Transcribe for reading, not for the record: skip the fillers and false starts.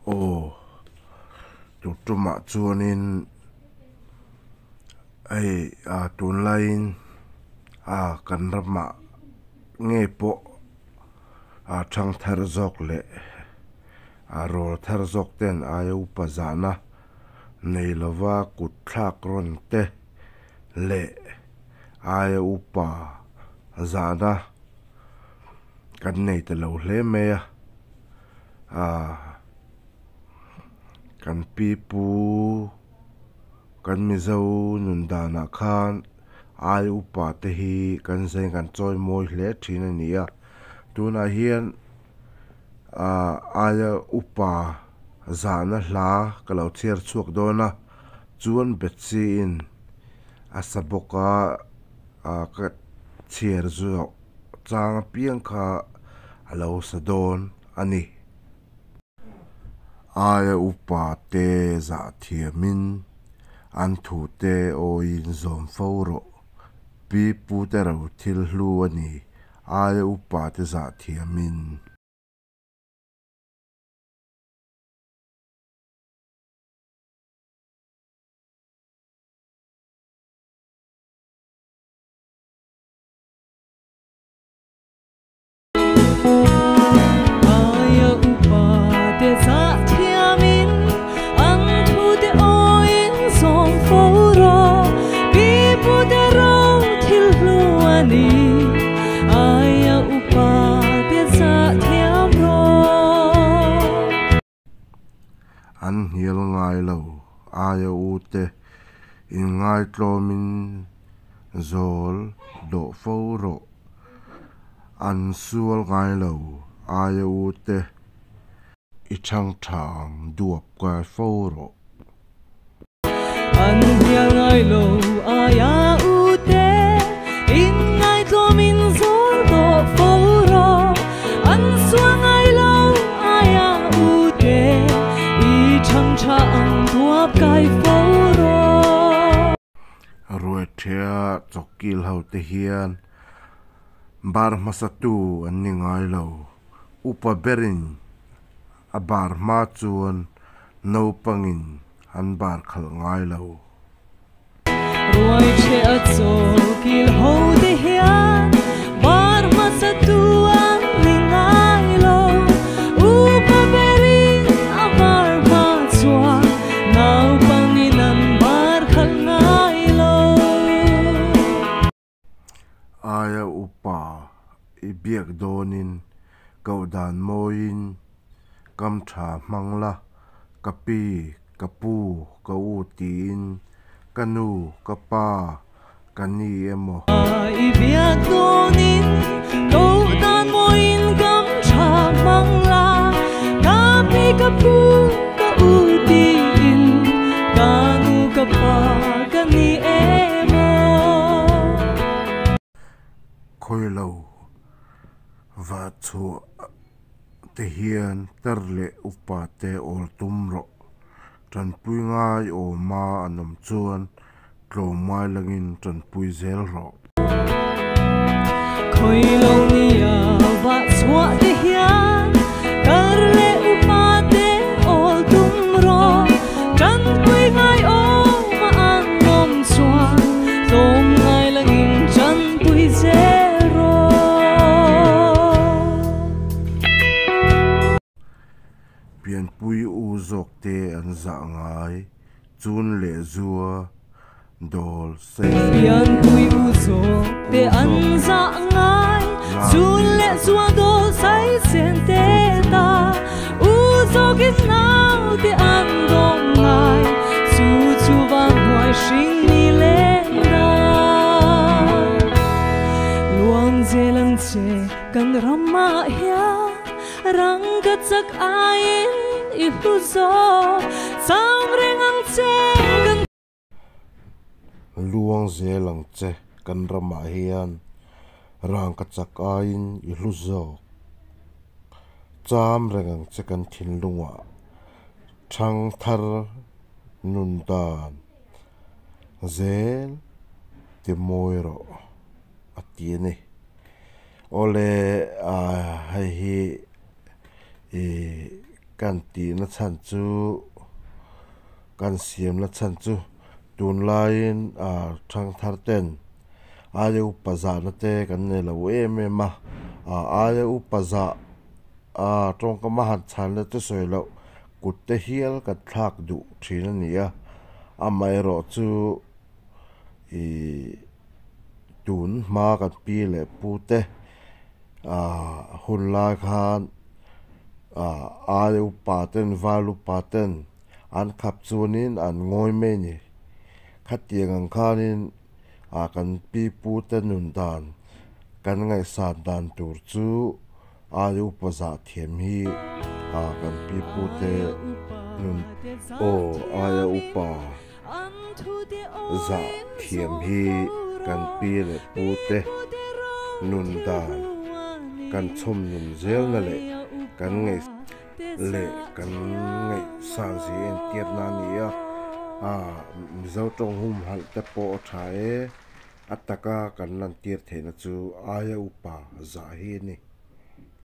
ô tụt tụm mà chuan in ai tuần lain kan rama nghe po thang thar zok le rol thar zok ten ayu pazana nei lova kut thak ron te le ayu pa zana kan nei te lo hle me kan pi pu kan mi zo nun dana khan ayu pa te hi kan zeng kan choi moi hle thin ania tuna hian aya upa zana hla kalo thiar chuak dona chuan betsi in asaboka ka thiar zo chang piang kha alo sadon ani aya upa te za thiamin an thu te o in zom foro pi pu te ro thil hlu ani aya upa te za thiamin an hial ngai lo aya u te in ngai tlomin zol do foro an sual ngai lo aya u te I chang thang duap ka foro an hial ngai lo aya u te in ngai tlomin zol do foro an sual ngai lo aya u te chang chang duap kai foro roi thea chokil ho te hian bar masatu an ni ngai lo upa berin a bar ma chuan no pangin an bar khal ngai lo roi thea chokil ho te hian bar masatu an ni ngai lo upa berin a bar aya upa I biak donin kau dan moin kam tha mangla kapi kapu kau tin kanu kapa kani emo I biak donin kau dan moin kam tha mangla kapi kapu kau tin kanu kapa kani emo khoi lo va chu te hian tarle upa te ol tumro tran pui ngai o ma anom chuan tlo mai langin tran pui zel ro khoi lo nia va chua te hian tarle upa te ol tumro tran pui ngai o ma anom chuan tom ngai langin tran pui zel pian pui u zok te an za ngai chun le zua dol se pian pui u zo te an za ngai chun le zua dol sai sen te ta u zo gis nau te an dong ngai chu chu wang hoi shing ni le da luang je lang che kan rama hia rang ka chak ain I hu zo sam reng ang che kan luang ze lang che kan rama hian rang ka chak ain I hlu zo cham rengang che kan thin lunga thang thar nun dan zel te moiro atiene ole hai hi kan ti na chan chu kan siam na chan chu tun lain thang thar ten aya upaza na te kan ne lo em ma aya upaza trong ka ma han chan le te soi lo kut te hial ka thak du thina nia amai ro chu tun ma kan pi le pu te hun lai khan aya upa ten valu paten an khap chunin an ngoi me ni khatiang ang khanin kan pi pu te nun dan kan ngai san dan tur chu aya upaza thiam hi kan pi pu te nun aya upa za thiam hi kan pi le pu te nun dan kan chom nun zel na le kan ngai san si en tiat na nia mizo tong hum hal te po thae ataka kan lan tiat the na chu aya upa za hi ni